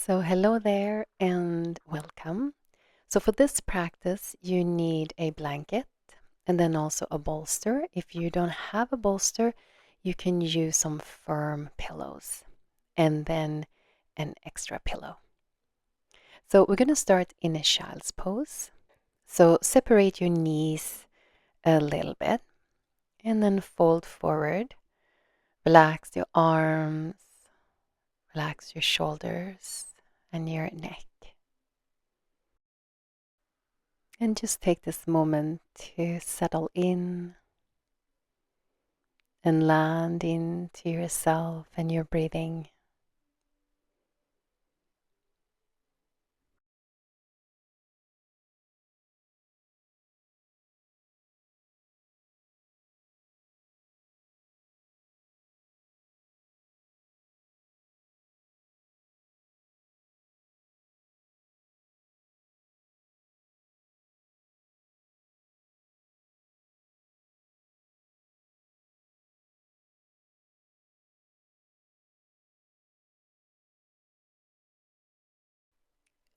So hello there and welcome. So for this practice, you need a blanket and then also a bolster. If you don't have a bolster, you can use some firm pillows and then an extra pillow. So we're going to start in a child's pose. So separate your knees a little bit and then fold forward. Relax your arms, relax your shoulders and your neck. And just take this moment to settle in and land into yourself and your breathing.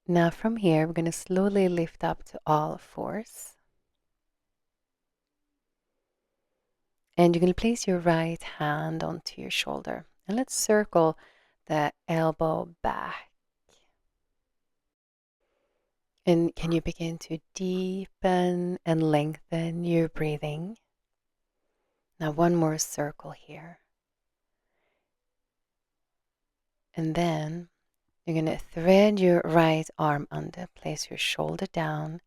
Now, from here, we're going to slowly lift up to all fours. And you're going to place your right hand onto your shoulder. And let's circle the elbow back. And can you begin to deepen and lengthen your breathing? Now, one more circle here. And then you're going to thread your right arm under, place your shoulder down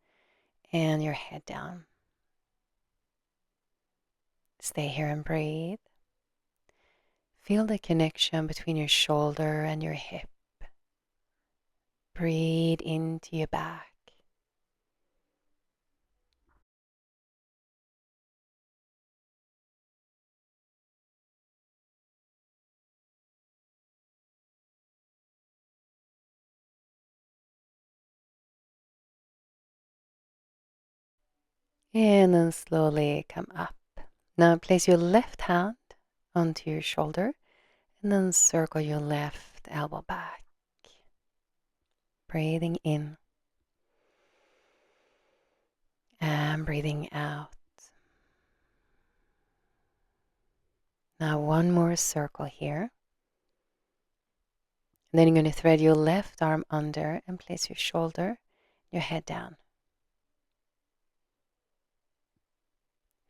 and your head down. Stay here and breathe. Feel the connection between your shoulder and your hip. Breathe into your back. And then slowly come up. Now place your left hand onto your shoulder and then circle your left elbow back. Breathing in and breathing out. Now one more circle here. And then you're going to thread your left arm under and place your shoulder, your head down.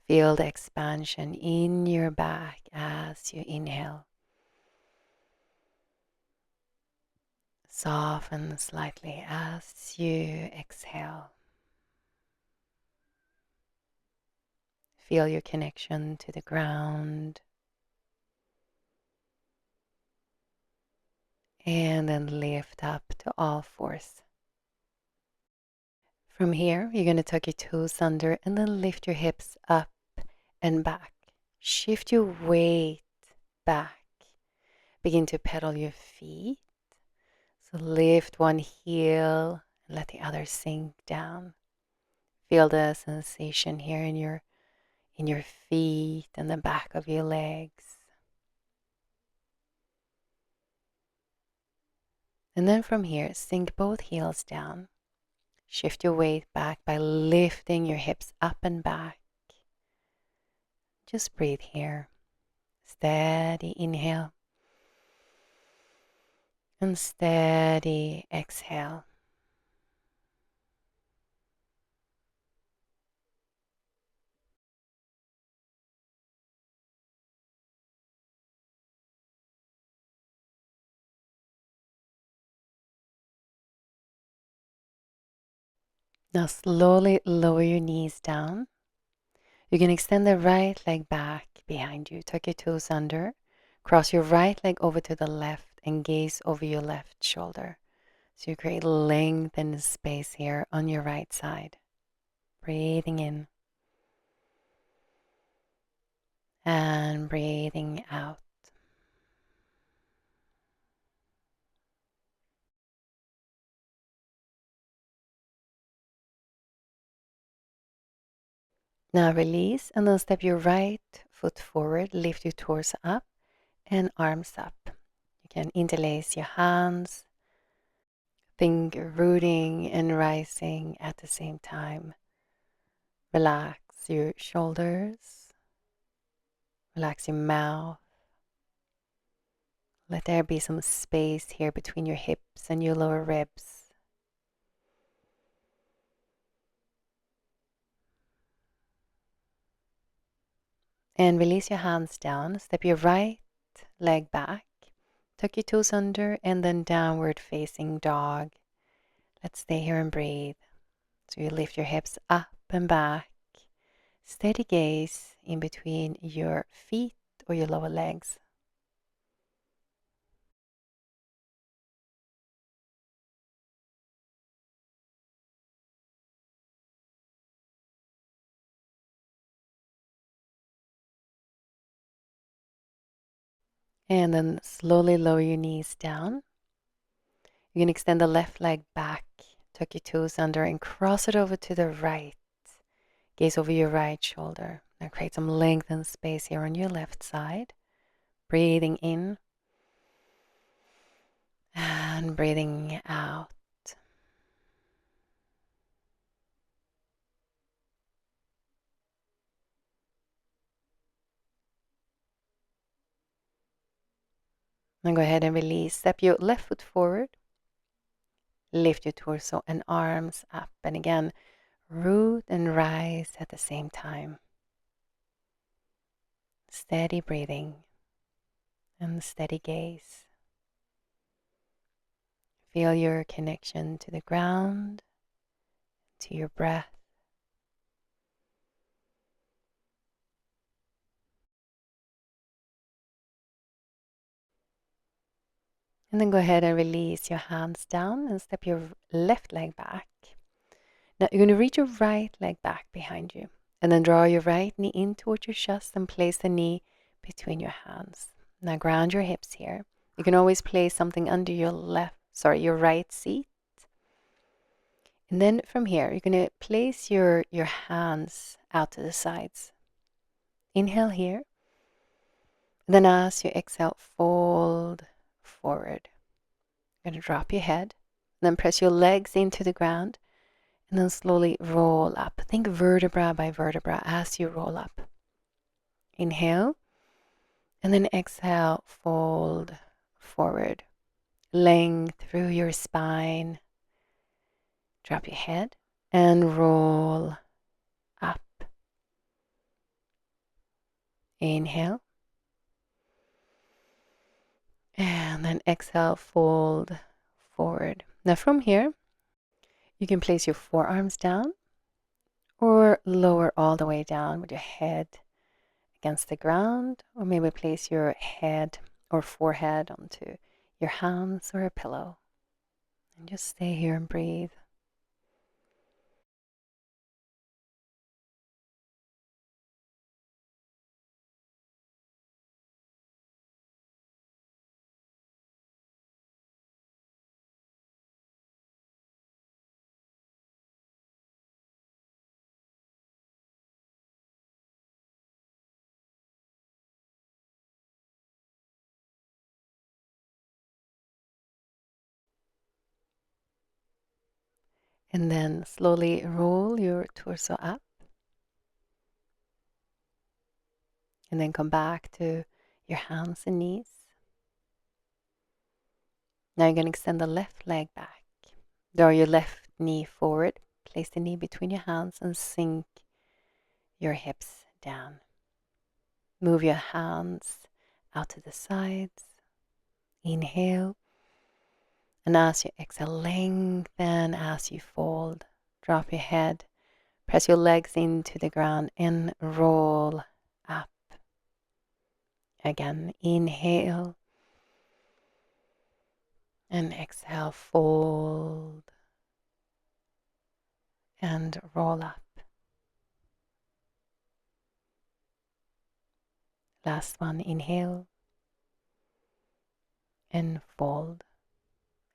Feel the expansion in your back as you inhale. Soften slightly as you exhale. Feel your connection to the ground. And then lift up to all fours. From here, you're going to tuck your toes under and then lift your hips up and back. Shift your weight back. Begin to pedal your feet. So lift one heel and let the other sink down. Feel the sensation here in your feet and the back of your legs. And then from here, sink both heels down. Shift your weight back by lifting your hips up and back. Just breathe here. Steady inhale and steady exhale. Now slowly lower your knees down. You can extend the right leg back behind you. Tuck your toes under. Cross your right leg over to the left and gaze over your left shoulder. So you create length and space here on your right side. Breathing in and breathing out. Now release and then step your right foot forward, lift your torso up and arms up. You can interlace your hands Think rooting and rising at the same time. Relax your shoulders, relax your mouth. Let there be some space here between your hips and your lower ribs. And release your hands down. Step your right leg back. Tuck your toes under and then downward facing dog. Let's stay here and breathe. So you lift your hips up and back. Steady gaze in between your feet or your lower legs. And then slowly lower your knees down. You can extend the left leg back, tuck your toes under and cross it over to the right. Gaze over your right shoulder. Now create some length and space here on your left side. Breathing in and breathing out. Now go ahead and release. Step your left foot forward. Lift your torso and arms up. And again, root and rise at the same time. Steady breathing and steady gaze. Feel your connection to the ground, to your breath. And then go ahead and release your hands down and step your left leg back. Now you're going to reach your right leg back behind you and then draw your right knee in towards your chest and place the knee between your hands. Now ground your hips here. You can always place something under your your right seat. And then from here, you're going to place your hands out to the sides. Inhale here. Then as you exhale, fold forward. You're going to drop your head. Then press your legs into the ground. And then slowly roll up. Think vertebra by vertebra as you roll up. Inhale. And then exhale, fold forward. Length through your spine. Drop your head and roll up. Inhale. And then exhale, fold forward. Now from here, you can place your forearms down or lower all the way down with your head against the ground, or maybe place your head or forehead onto your hands or a pillow. And just stay here and breathe. And then slowly roll your torso up. And then come back to your hands and knees. Now you're going to extend the left leg back. Draw your left knee forward. Place the knee between your hands and sink your hips down. Move your hands out to the sides. Inhale. And as you exhale, lengthen as you fold. Drop your head. Press your legs into the ground and roll up. Again, inhale. And exhale, fold. And roll up. Last one, inhale. And fold.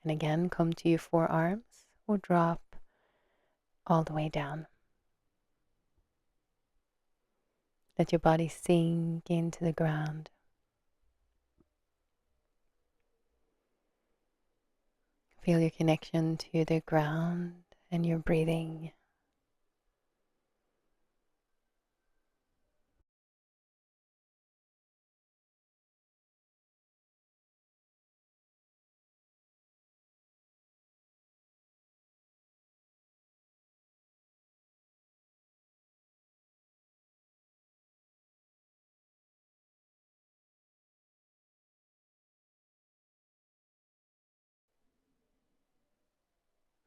And again, come to your forearms or drop all the way down. Let your body sink into the ground. Feel your connection to the ground and your breathing.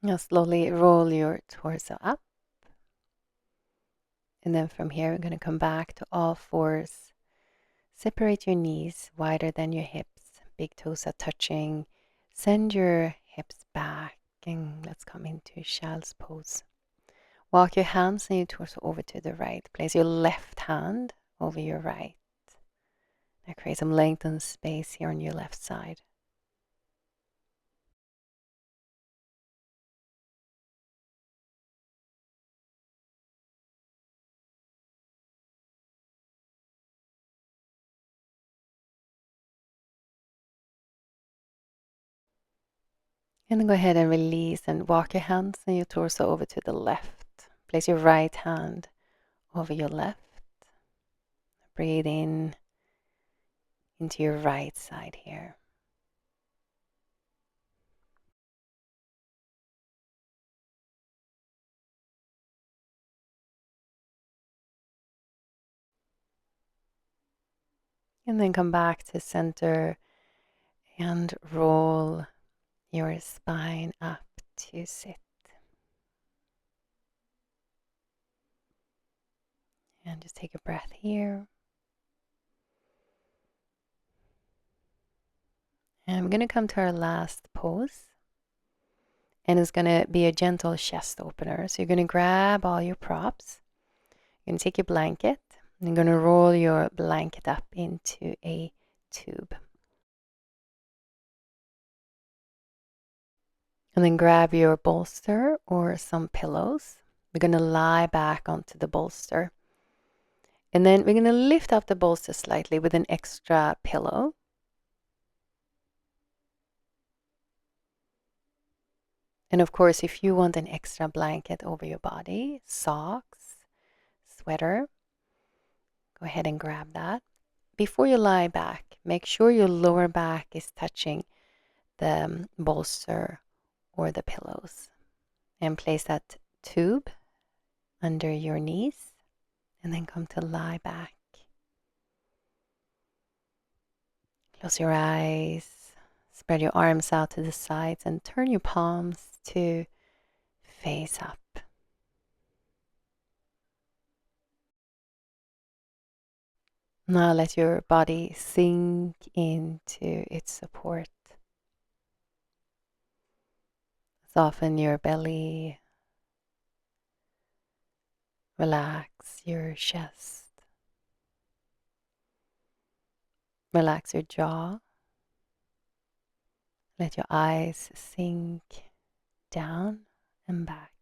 Now slowly roll your torso up. And then from here, we're going to come back to all fours. Separate your knees wider than your hips. Big toes are touching. Send your hips back. And let's come into child's pose. Walk your hands and your torso over to the right. Place your left hand over your right. Now create some length and space here on your left side. And then go ahead and release and walk your hands and your torso over to the left. Place your right hand over your left. Breathe in into your right side here. And then come back to center and roll your spine up to sit. And just take a breath here. And we're going to come to our last pose. And it's going to be a gentle chest opener. So you're going to grab all your props. You're going to take your blanket. And you're going to roll your blanket up into a tube. And then grab your bolster or some pillows. We're going to lie back onto the bolster. And then we're going to lift up the bolster slightly with an extra pillow. And of course, if you want an extra blanket over your body, socks, sweater, go ahead and grab that. Before you lie back, make sure your lower back is touching the bolster or the pillows. And place that tube under your knees. And then come to lie back. Close your eyes. Spread your arms out to the sides and turn your palms to face up. Now let your body sink into its support. Soften your belly. Relax your chest. Relax your jaw. Let your eyes sink down and back.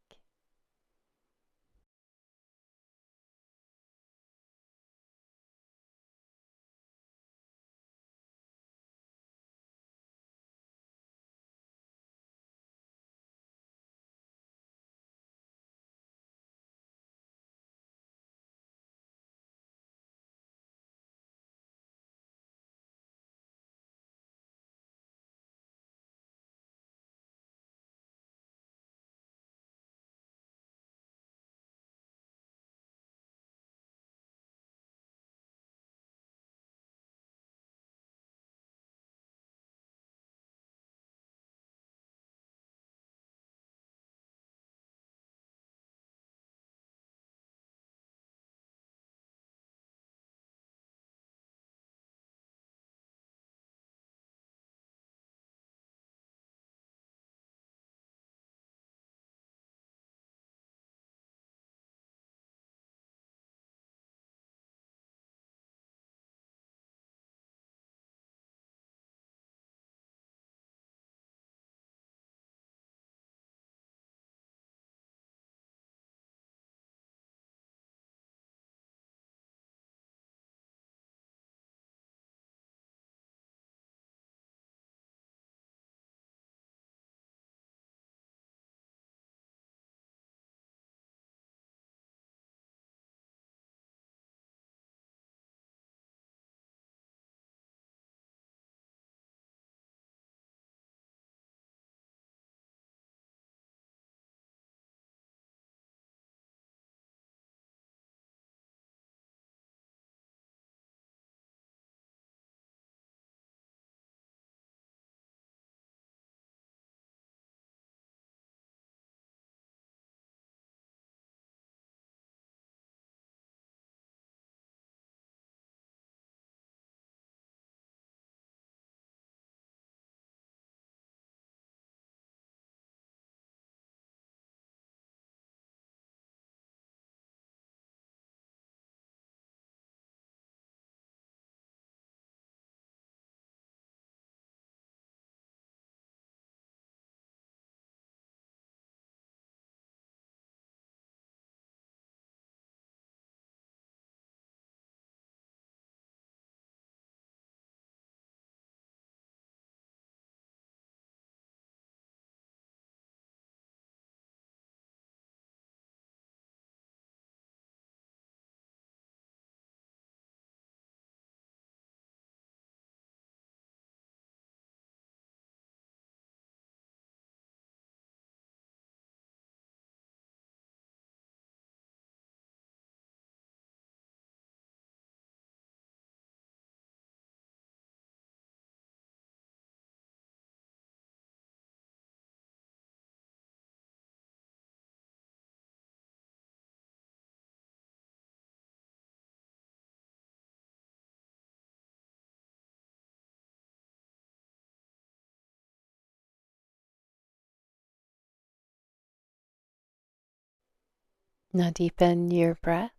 Now deepen your breath.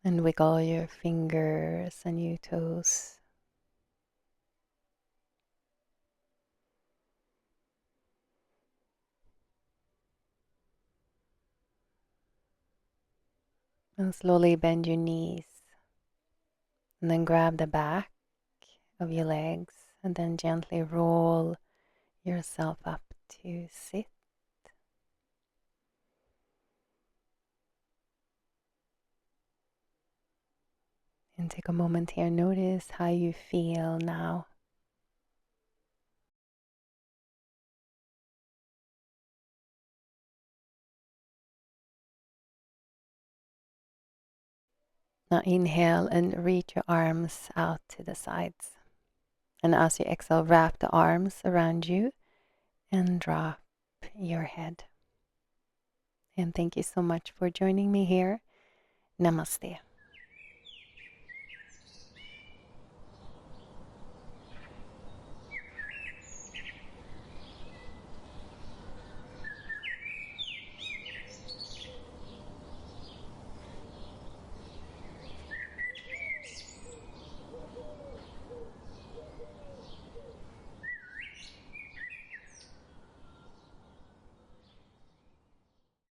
And wiggle your fingers and your toes. And slowly bend your knees. And then grab the back of your legs and then gently roll yourself up to sit. And take a moment here, notice how you feel now. Now inhale and reach your arms out to the sides. And as you exhale, wrap the arms around you and drop your head. And thank you so much for joining me here. Namaste.